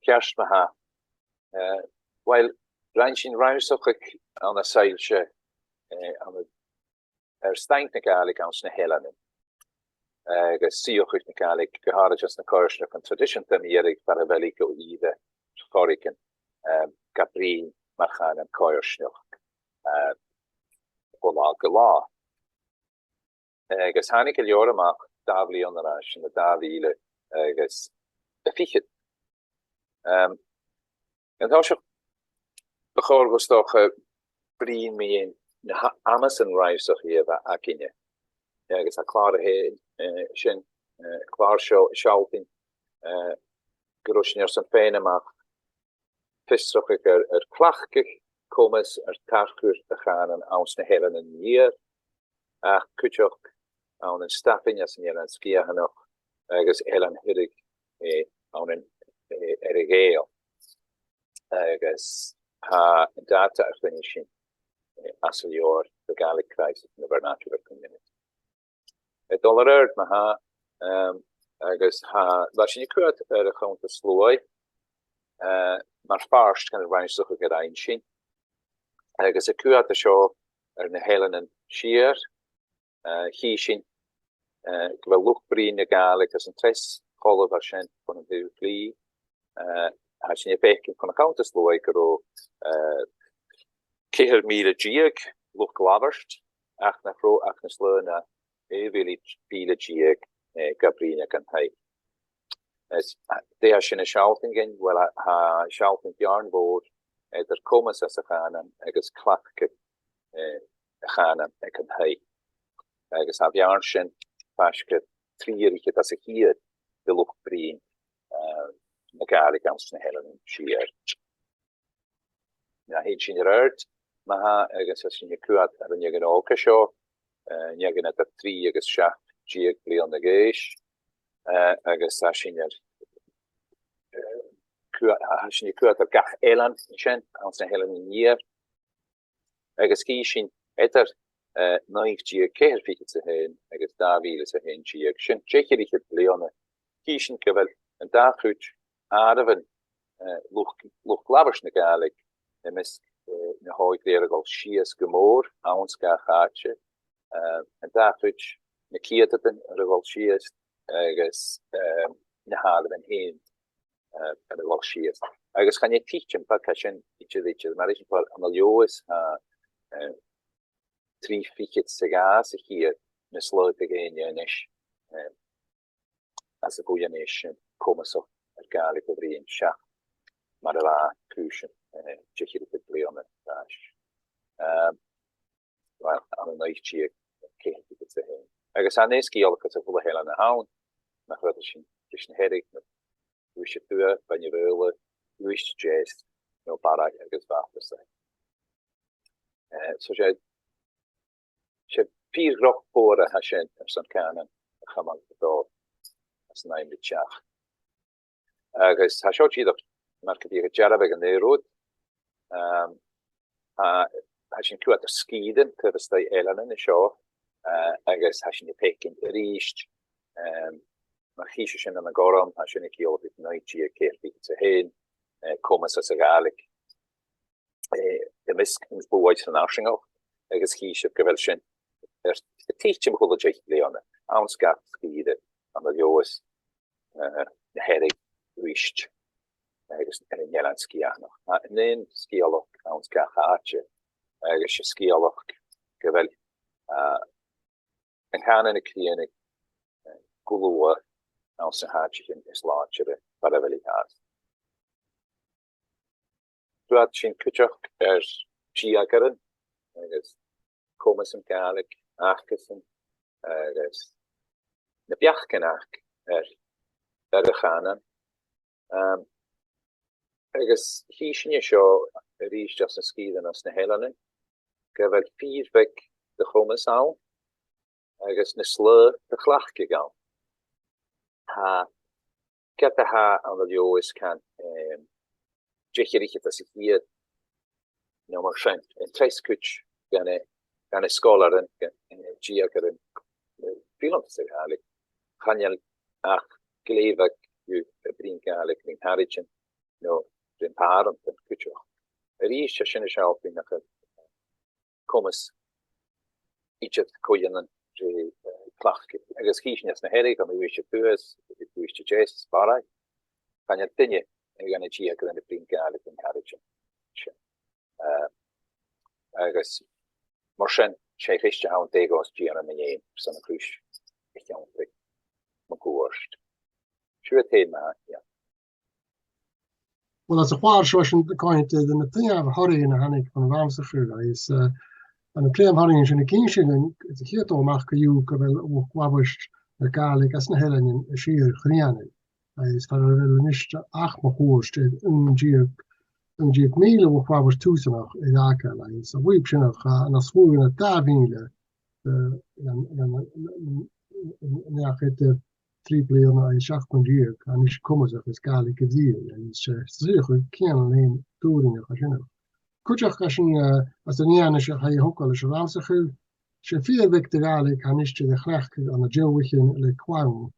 ceart maha. While Ransin Rationale on a Soillse Staing na Gaelic ans na Eilean. Sioch na Gaelic Gàidhlig na Choimhearsnachd an tradition tamírig para bhelig go ide chorican Gabrín marchan an Choimhearsnachd go hannig leor amach dafli an Rationale na dafile fichid. En tá se bechor gostoch brín mi na Amazon Rationale hieva akinne. A klare he sin klar sjálfin grosneer san féinemach fistroch klachkig kommes tarkur te gaan en aus na Eilean en hier kutjoch aan een staffing as een Eilean Siar nog Eilean hirig aan een erigeel ha data definition as your the Gaelic crisis in the vernacular community. Het dollar ma ha ha las je kuat gewoon te slooi maar first kan er zo gerein zien. Agus kuat show na Eilean Siar hishin wel look brine Gaelic as een tres holle version van de vlie als je bekken van account slooi karo keer mile giek look laverst ach na fro ach na slona village pile giek gabrina kan hij de als je shouting wel ha shouting yarn board er komen as gaan en agus klakke gaan en kan hij agus have yarn paske trierige dat ik hier de look brine na Gaelic ans na Eilean Siar. Na hyd sy'n rhaid, mae ha agos as sy'n cwad ar yn ygyn oca sio, ygyn at y tri agos siap giag blion na geis, agos as sy'n cwad ar gach Eilean sy'n ans na Eilean yn i'r, agos gi sy'n edrych naig giag ceir ffigyd sy'n hyn, agos da fil sy'n hyn giag, sy'n tjecher ich het blion na, gi sy'n cyfel yn da chwyd Aarven loch labers na Gaelic mis na hoig leer al sies gemoor ons ga gaatje en daaruit na kieten regal sies na halen heen en de sies agus kan je teachen pakasjen iets maar is wel amaljoes drie fiets segaas hier na slote geen is as a goeie nation komen zo Gaelic over in Shach, maar la crucial, Czechia de Leon dash. Well, aan een nice cheek, kijk ik het zeggen. Ik ga aan deze keer al het volle heel aan de hound, maar wat is een headache, hoe je doet, ben je willen, hoe is het juist, no para, ik ga wachten zijn. Zoals je vier grok voor als je zo'n kanen, ga maar door, als een einde Czech. Agus ha seo tíad mar go dtí jarabh an éród ha sin cuat ar scídan chu sta Eilean is seo agus ha sin pekin ríist mar chiise sin an goram ha sin cíol bit naití a céirfi sa héin commas as a Gaelic de mis búhaid san ásingal agus chiise go bhfuil sin títe chola déich léanna anscat scíide an a leoas na herig Richt agus en Eilean Siar nog. Neen skialach ans ga gaatje agus skialach gewel en gaan en klienik gulua ans haatje in slaatje para wel gaat. Doat sin kutjach giageren agus kommen Gaelic achkesen agus na biachkenach de gaan agus hí sin seo rís just an scídan as na Eilean go bhfuil fíorveic de chumas á agus na slö de chlachge gá. Ha get ha an de leoas can déchiriche as hier no mar sin en treiskuch gan scholaren giageren film sig halig chanjal ach glévek brin Gaelic in Harrigan den parent en kucho. Rish sinne sjálf in nach kommes ichet koyen je klach. Agus kiesnes na herig am wish tues, wish to chase sparai. Kan je tinje gan chi ak den prin Gaelic in Harrison. Agus marchen sé richte ha degos Gian an éin san cruis ich ma goorst. Sure thema, ja. Well, as a Choimhearsnachd Dhùthchasaich the thing I have hurry in a hannig van Làn-sgrùdadh is an a claim hurry in a kinshin it's a hito mach you kabel wabust the Gaelic as na Eilean Siar chriane is for a nicht ach ma goorst een jeek mele wo wabust tusenach in akel is a weep shinach an a swoon a davile ja het triple na in schachkondier kan is kommen zeg is Gaelic die en is zeer ken alleen toeringen gaan. Kutjach kan as een jaar is hij hokkel is Làn-sgrùdadh je vier week de Gaelic kan is de graag aan de jeugdje le kwam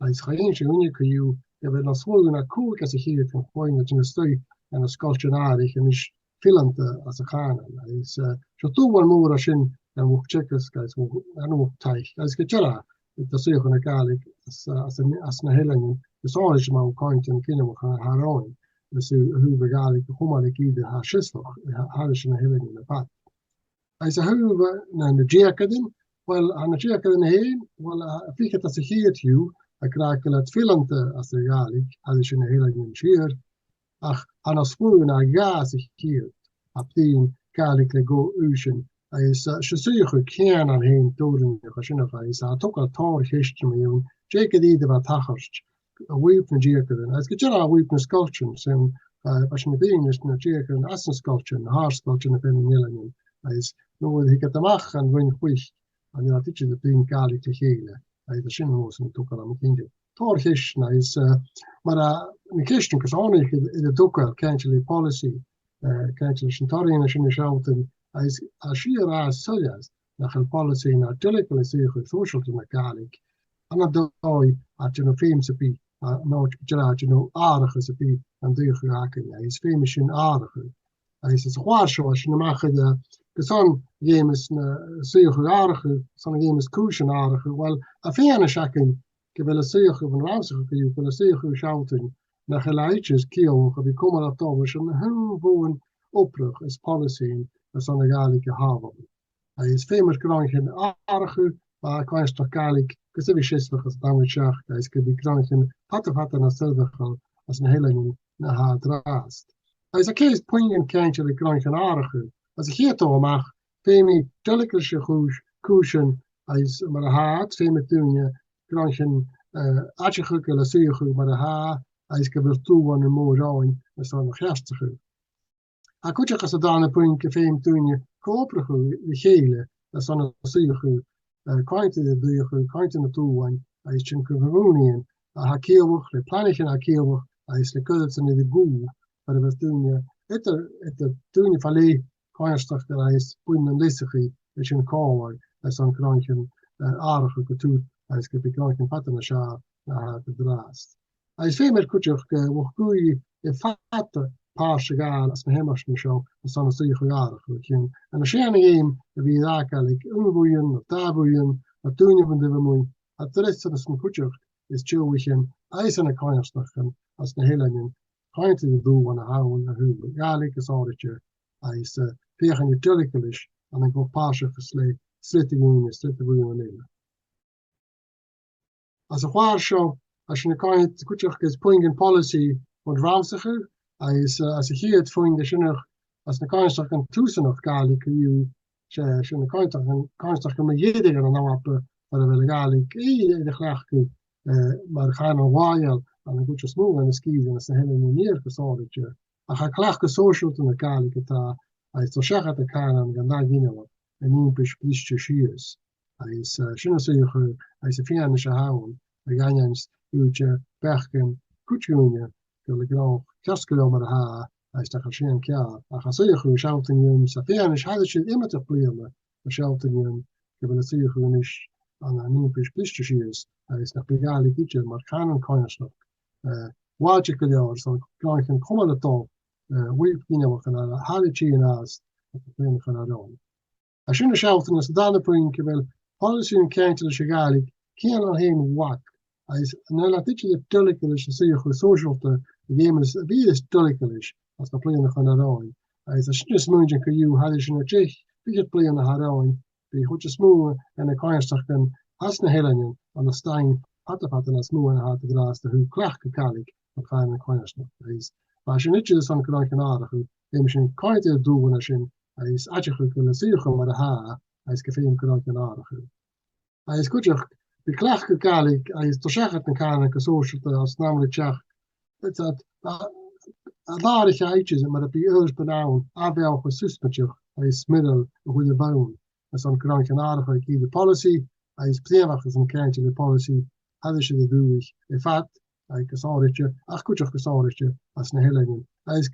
is geen je unieke you je wil als swoon na koel as hier van gewoon dat je stoy en een sculpturearig en is filmte as a gaan is zo toe wel more as in en we checkers guys we en we tijd as getjara dat zie je van Gaelic as na Eilean is alles maar kan je kunnen haar own dus hoe we Gaelic hoe ik ieder haar schissel haar is na Eilean in de pad hij zei hoe we naar de Decadal wel aan de Decadal heen wel vind het als ik hier you ik raak het filmte as de Gaelic als je na Eilean Siar ach aan als spoor naar gas ik hier op die Gaelic lego ocean is zeker geen aan heen toren gaan is ook al taal history Jake die wat hachst a weep van Decadal as get a weep van sculpture so as je being is na Decadal as een sculpture een haar sculpture in Eilean is no ik het mag en win quick en dat is de pin Gaelic te hele hij de zin was en ook al aan kind taal history is maar een question is only in de docker can't policy can't shintarian as in shouten as Siar Soillse nach een policy na delicate social to Gaelic en dat dooi at je no famous be nooit je no aardige be en de geraken hij is famous in aardige hij is een Choimhearsnachd als je maken de son games zeer aardige son games cushion aardige wel a fijne schaken ik wil zeer van Làn-sgrùdadh je wil zeer shouten naar geleidjes kiel die komen dat dan is een heel boven oprug is policy dat son de Gaelic hebben hij is famous krank in aardige maar Choimhearsnachd Gaelic because we schisselig as damage shach guys could be kranken hat na selber as een Eilean na ha draast as a case poignant kantje kranken aardige as ik hier toch mag femi delicate cushion as maar haat femi tunje kranken atjegukele zeer maar ha as ik wil toe van een mooi zoon as dan nog gastige a kutje as dan poignant femi tunje koprige de gele as dan zeer quite the two one is Chinkavarunian a Hakielwach le planning a Hakielwach is the good in the goo but it was doing it the doing valley Choimhearsnachd that is putting in lisigi is in call as on kranken aardige getoet is could be kranken pattern sha the last is famer kutjach wo goeie fatte paarse gaal as Moireach show as on a zeer aardige en as je game wie raakalik ungoeien of daboeien dat doen je van de mooi het rest van de kutjach is chilwichem is en a Choimhearsnachd as na Eilean trying to do one how who Gaelic is all that je is tegen je delicalish en ik wil paarse verslee slitting as a Choimhearsnachd as je kan kutjach is poignant policy van Làn-sgrùdadh is as a hier het voing de sinner as na Choimhearsnachd kan tusenach Gaelic you sin Choimhearsnachd kan jeder aan nou op maar de Gaelic de graag maar gaan een while en een goedje smoel en de skis en de hele manier gesorgd je a ga klaar social to de Gaelic het is to zeggen de kan en daar gingen en niet beschließt is sinne zeer is een financiële houden de ganjens je bergen kutjunje de grond kerstkilometer ha is dat geen keer a ga zeer shouten je safien is had je immer te proberen shouten je wil zeer niet aan een nieuw beschließt is naar Gaelic iets maar kan een Choimhearsnachd watch it so going can come on the top we can how it as the can on I shouldn't shout in the down the point well policy in County Gaelic can on him what as no teach the delicate see you social the game is be delicate as the playing the can on as a just moving can you how is in a check we play on the on the which is smooth and the kind stuff can has the Eilean on the Staing patten as smooth and hard to glass the who clack Gaelic and kind of kind stuff is but she need some kind of who they machine kind of do when is actually kunnen zeggen maar de ha is gefilm kan hij is goed de klacht Gaelic hij is toch zeggen dan kan ik zo als namelijk zeg het dat daar is maar dat die eerst benauwen afwel gesuspecteerd hij is middel hoe de bouwen en zo'n kan de policy hij is prima is een kantje de policy hadden ze de doe in fact hij kan zorgen ach goed als een Eilean hij is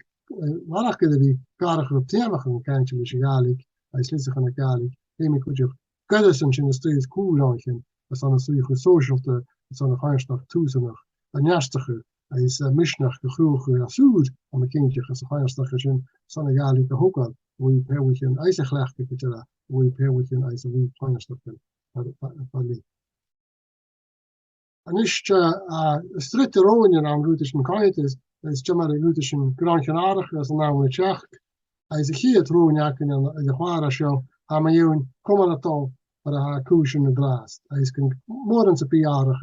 waar kunnen die kaarten op thema gaan kantje met Gaelic hij is lid van de Gaelic hem goed Gaelic in de street cool lachen dat dan zo je social de zo'n Choimhearsnachd Dhùthchasaich en jastige hij is misnach gegroeid zoet om een kindje als Choimhearsnachd in zo'n Gaelic ook al we hebben een ijzerglaag geketela we hebben een ijzer Choimhearsnachd van en is strikt roen aan routes met kaites is jammer routes in Rationale as namelijk jacht hij is hier het roen in de ware show aan mijn komen het al maar haar koers in de glas hij is more dan 2 jaar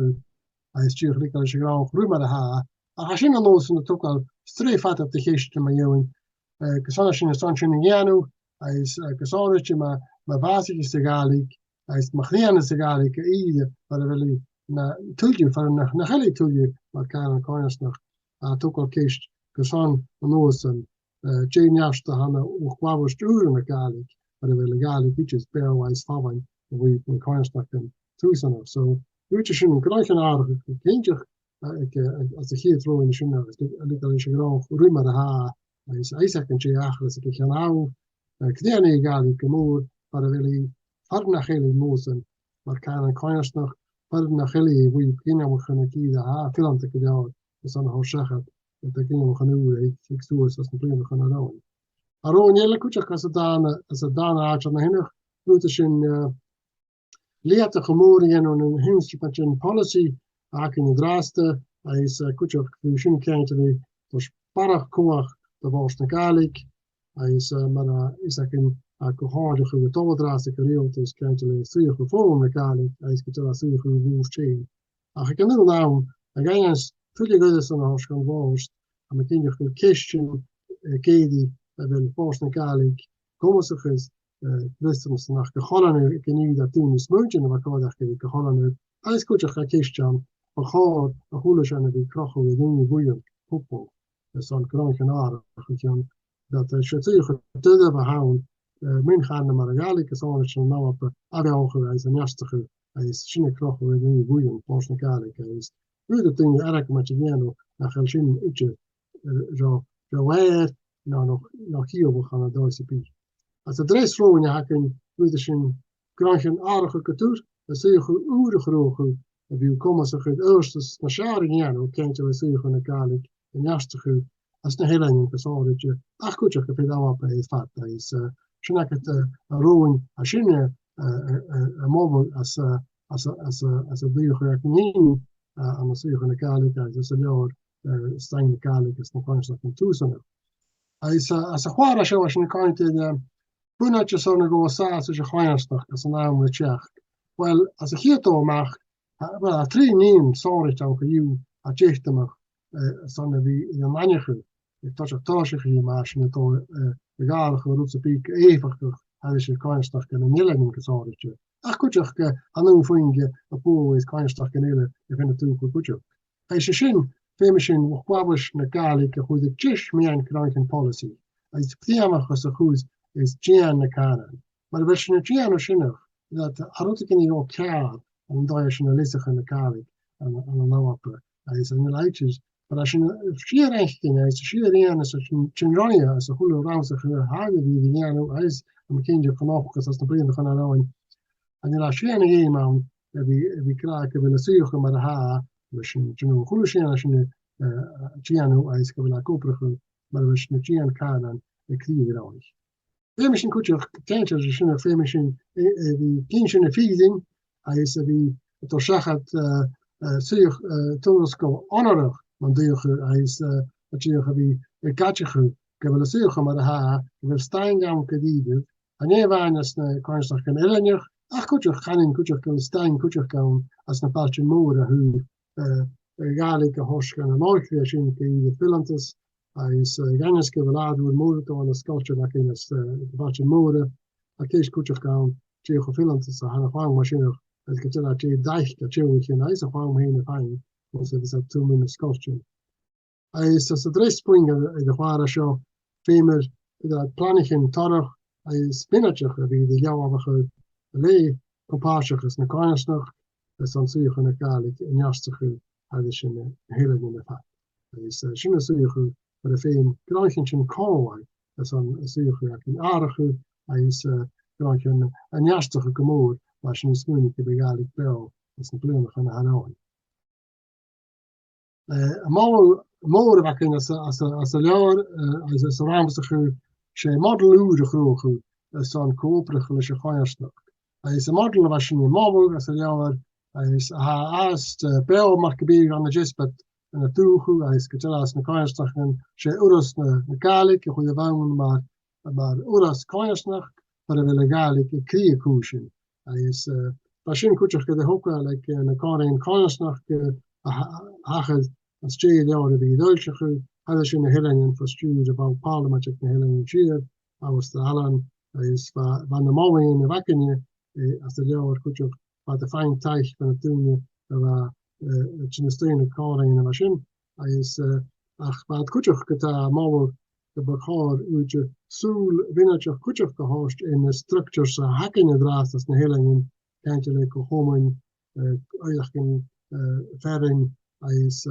hij is natuurlijk als je gewoon groeien de haar als je dan ons in de toekomst streeft op de geest met jou gezond in de sunshine in janu hij is gezond maar basis is de Gaelic hij is magniane de Gaelic ieder maar wel na tulje van na hele tulje maar kan Choimhearsnachd toch al keest gezond nozen Jane hanna och kwavor sturen med Gaelic but the Gaelic is pairwise following we Choimhearsnachd Dhùthchasaich so which in Rationale kindje als de hier throw in de schöne is gewoon ruimer ha is Isaac en Jachles ik nou knene Gaelic moor maar wil farna hele mozen maar kan Choimhearsnachd farna hele we beginnen we gaan kiezen ha film te doen dus dan hoe zeggen dat beginnen we gaan nu ik zo is dat we gaan doen Aron jelle kutje als het dan uit aan hen moet je leerte gemoorden en een hinstje policy in de draaste hij is kutje fusion kentje dus parag koach de was de Gaelic hij is maar is dat in gehoorde goede toldraaste gereeld is kentje zeer gevonden Gaelic hij is het zeer goed chain ik kan nu nou again is fully good as een schoon was en ik denk dat question Katie wil posten Gaelic komen ze is Westers nach gehollen ik niet dat toen is mogen maar kan dat ik gehollen alles goed je question gewoon een goede zijn die krachten we doen goeie voetbal dat zal Rationale dat je zeker te behouden min gaan maar Gaelic is anders dan nou op aangewezen en jastige hij is zien krachten we doen goeie posten Gaelic is de dingen eigenlijk met je nou naar gaan zien ietsje zo weer nou nog hier we gaan door CP als de dress vrouwen haken dus een Rationale cultuur dat zie je uren groot wie komen ze het eerste naar jaren hoe kent je zie je van de Gaelic en jastige als de Eilean persoon dat je ach goed je vindt al op het feit dat is schnack het roen als je een mobile als een biograaf niet aan de zie je van de Gaelic dus een jaar Staing de Gaelic is nog Choimhearsnachd Dhùthchasaich als een ware show als je kan het bunatje zo'n go saas als je Choimhearsnachd als een naam met jacht wel als ik hier toch mag wel 3 namen sorry dan voor jou als je het mag zo'n wie in een manier ik toch hier maar als je het toch de Gaelic roept op ik even als je Choimhearsnachd en een Eilean gezorgd ach goed je aan een vriendje op hoe is Choimhearsnachd en Eilean ik vind het natuurlijk goed je als je zien Femishin wachwabish na Gaelic who the chish me and Crown policy. As Priama was a who's is Gian na Canan. But a version of Gian or Shinner that Harutik in your car and Doyashin Elisach and the Gaelic and a low upper as an lights. But I should sheer anything as sheer Ian as a Chinronia as a hulu rouse of her hard with the Yano as a McKinsey from off because that's the brain of Hanalone. And then I share a game on we crack of the Suyoka Madaha. Misschien genoeg goede zijn als je Gianu is go la gobrach maar was na Gian Canan e krieg raig. Fémission kuch kentje sinnne fémission wie kindchen feeding is wie tochachat such tosko honorig man duge is wie gatje gebel such maar ha wil Staing am kedide en was na kansdag kan Eilean ach kuch gaan kuch kan Staing kuch kan as na paltje moore hu Gaelic horsken en Moireach Iain Caimbeul is ganneske velad hoe moore to an sculpture like in as paltje moore a kees kuch kan Tjego Finland han gewoon machine as get dat je daich dat je with je is gewoon heen fijn was it is a 2 minute sculpture is as a dress spring de gwara show femer dat planning torg is spinach wie de jouwige le compassion is na kansnog is dan zie je van Gaelic en jastige is een hele in fat is sinne zie je voor de feem krijgen Conway is dan zie je in aardige is krijgen een jastige gemoed maar je is nu de Gaelic bel is een plan van Hanoi more wat in as jaar as raamstige sé model de groge zo'n coöperatieve Choimhearsnachd. Is een model was in mobile as jaar is haast bel mag gebeuren aan de jespet en de toege is getelaas na Choimhearsnachd sé uras na Gaelic goede woon maar uras Choimhearsnachd voor de Gaelic krieg koersen. Is machine kuch de hoka like na Karin Choimhearsnachd hagel as jaar de Duitse hadden in de Eilean for students about parliament in Eilean Siar was de Eilean is van de mooi in de wakkenje as de jaar kuch wat de fijn teich van het doen waar het Staing Karin in de machine is ach wat kuch geta mooi de begaar uurtje soel winnetje kuch gehost in de structures hakken draast as de Eilean kantje like homen eigenlijk verring is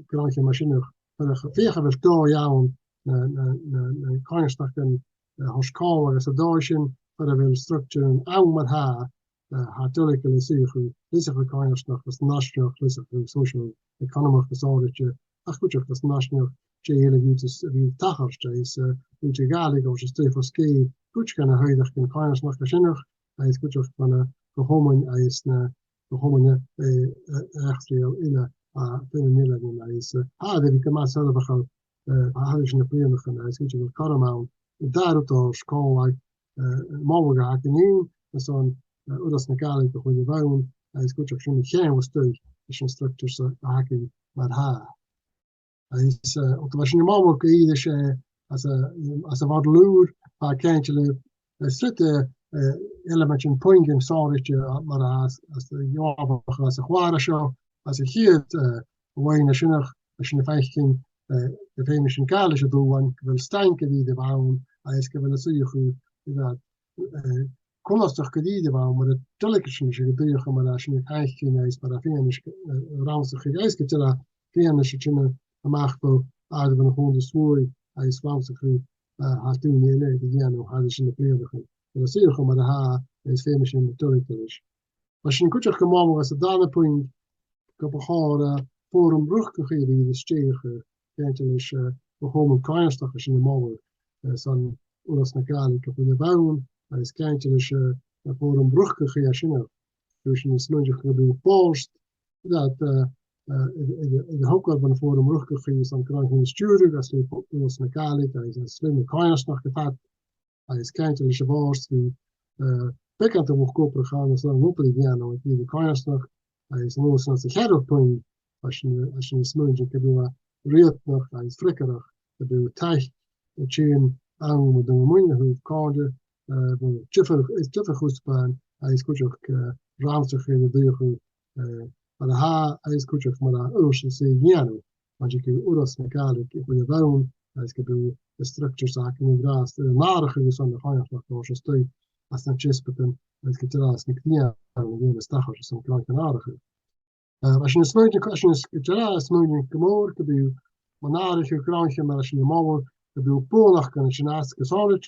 krijg je machine voor de vega wel door jou een Choimhearsnachd en hoskouwer is dagen voor de wel structuur en maar haar tuurlijke zeker deze Choimhearsnachd is nationaal social economic bezorgdje ach goed dat nationaal hele goed wie tachers is weet je Gaelic als je steef als ski goed kan huidig in Choimhearsnachd machine hij is goed van de homen hij is de homen echt heel in binnen Eilean is de kama zelf gaan hadden ze een plan gaan is iets karamau daarop door school mogelijk haken in zo'n uras na Gaelic de goede woon hij is goed op geen was steun is een structures haken maar hij is op de machine mogelijk is as a wat loer kantje zitten elementje point in sortje maar as de jaar as gwara show as ik hier wijn als je vijftien de famous Gaelic doen wil Staing die de woon hij is wel zo goed dat kolostig die woon maar het televisie is gebeuren maar als je vijftien is maar dat is raamstig geweest dat je je maakt wel uit van gewoon de story hij is raamstig had toen die Gianu had is in de periode dat zie je maar de is famous in de televisie als je een goed gemaakt was het dan punt ik heb een forum brug gegeven in de stegen kentelijk begonnen Choimhearsnachd als in de mogelijk zo'n uras na Gaelic op de bouwen hij is kentelijk een forum brug gegeven dus je is nooit gebeurd post dat de hoek van de forum brug gegeven is dan krijg je een stuurder dat is uras na Gaelic hij is een slimme Choimhearsnachd gevat hij is kentelijk geworst die bekend om kopen gaan dus dan lopen die aan met die Choimhearsnachd hij is los als de herderpunt als je smuntje kan reed nog hij is flikkerig de teich de chain aan met de moeite hoe kaarde chiffer goed spaan hij is goed ook raamstig in de deur maar hij is goed ook maar ursen se Gianu want je kan uras na Gaelic ik wil woon hij is gebeurd de structure zaken in gras de narige is aan de Choimhearsnachd als je steekt als dan chispeten het getelaas niet meer aan de stachers zo'n klein narige als je een smuitje als je een smuitje gemoor gebeurt maar narige kraantje maar als je een mouw gebeurt poolach kan je naast gezondheid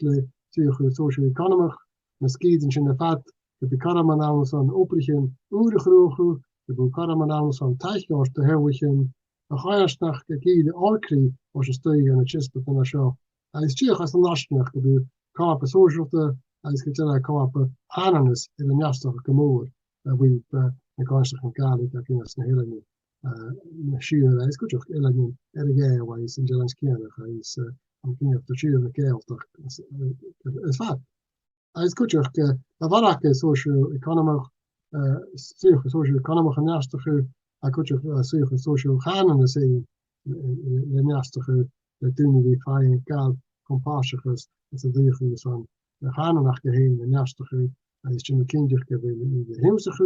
zie je social economic misschien in de vat de karamanaal zo'n oprichten oergroegen de karamanaal zo'n teigjaars te herwichen Choimhearsnachd Dhùthchasaich orcrí or Staing and a chispa in a show. Is tíoch as an Rationale go bu cápa sóisialta agus go tena cápa hananas in an neastach go mór we na Gaelach an Gaelic a gin na Eilean Siar is goch Eilean Siar in Eilean Siar is am gin of the Siar na Gaelach is fat. Is goch a varach socio-economic socio-economic an neastach a goch socio-chànanach in neastach the doing the fine gal compassions is a vehicle van de Hanenach geheen en neastach is Jim Kinder in de himsach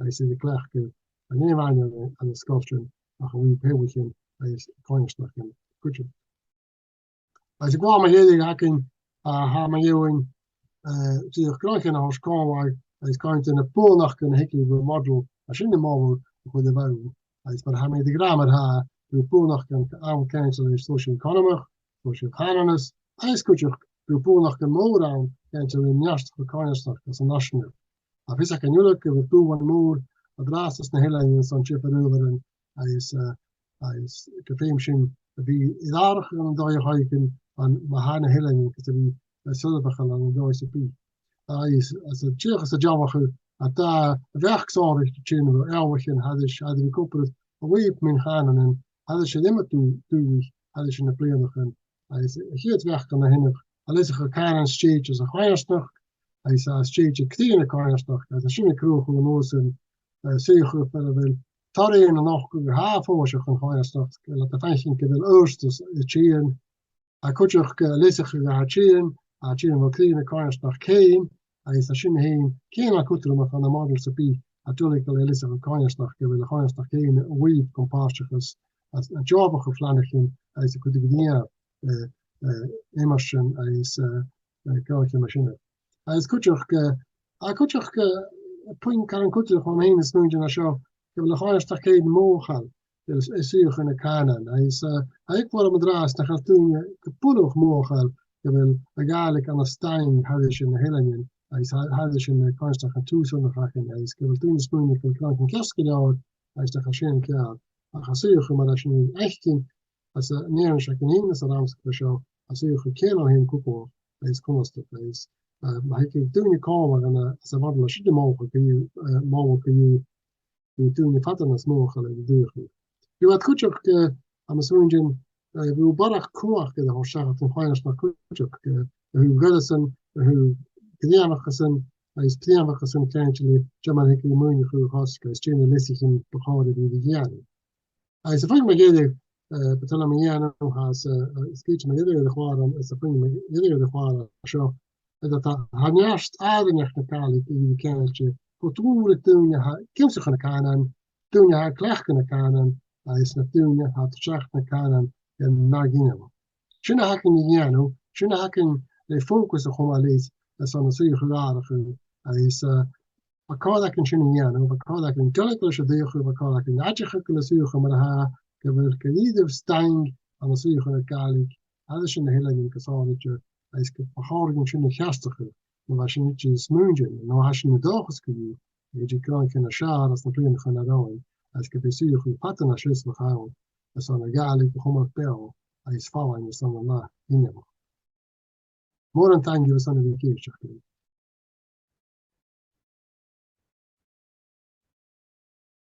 I see the klerke en een aan de sculpture ach we pewichen is Choimhearsnachd in kutje. Als ik kwam hier hakken ha ma joing zie ik krijgen als kan is kan in de poolnacht kunnen hekje de model als in de model voor de bouw is maar ha me de grammar ha de poolnacht kan aankijken is socio-economic socio-chànanach is kutje de poolnacht kan more aan kan in neastach voor Choimhearsnachd as a national. Vis kan jullie we doen wat more adras is na Eilean son chip over en is gefeimshin wie idarig en dan je hiken aan mahane Eilean te wie sulbachan aan de OCP. Is as a chirch as a jammer at da werkzaamheid te chin we elwchen hadden we koppelen away min gaan en hadden ze nimmer toe hadden ze een plan en is hier het werk kan hinder alles gekaan stages a Choimhearsnachd is a stage kleine Choimhearsnachd as a schöne kroeg van nozen zeegroep wel tarre en nog ha voor zich van Choimhearsnachd dat de fijn wil oorstes chien a kutjoch lesig ga chien a chien wel kleine Choimhearsnachd kein is a schöne heen kein a kutter van de model CP natuurlijk wel lesig Choimhearsnachd wil Choimhearsnachd kein weep compassions as a job geflannigen is a kutte gedien immersion is koude machine. Is kutjoch punt kan kutjoch van heen is nu na show. Ik wil Choimhearsnachd kein mogen. Dus is hier in kanan. Is ik voor me draas dan gaat toen kapullig mogen. Ik wil Gaelic aan de Staing hadden in de Eilean. Is hadden in de Choimhearsnachd aan toe zonder haken. Is ik wil toen spoen ik kan een kerst gedaan. Is de geschenk ja. Als je maar als je echt in als een neerschak in is een show. Als je kennen hem koepel is constant is. Maar ik toen je komen en ze worden als je mogelijk kun je toen je vatten als mogelijk de deur. Je wat kutjoch am zoingen we barach koach de hoshart van Choimhearsnachd kutjoch hoe gelsen hoe gediamachsen is gediamachsen kantje jamal ik mooi goed haske is chine lessig in behouden die jaren. Is van me gede betal me jaren has speech me gede de gewoon is van me gede de gewoon show dat hanjaast aardig de Gaelic in die kantje voor toen je kimse gaan kanan toen je klaag kunnen kanan is natuurlijk had gezegd naar kanan en naar Guinea. Schöne haken die jano, schöne haken de focus op gewoon lees dat zo'n zeer gewaardige is bakala kan schöne jano, bakala kan Gaelic deel, bakala kan adje kunnen zeggen maar ha gewer kaliede Staing aan de zeer van Gaelic. Alles in de hele kasaartje is gehouden schöne gastige. Maar was je niet eens moeien, nou als je niet dagens kun je kan kunnen schaar als een plan gaan doen. Als ik bestuur goed patten als je gaan, als een Gaelic gewoon pel, is vallen in zo'n la in. Morgen tang je zo'n weekje.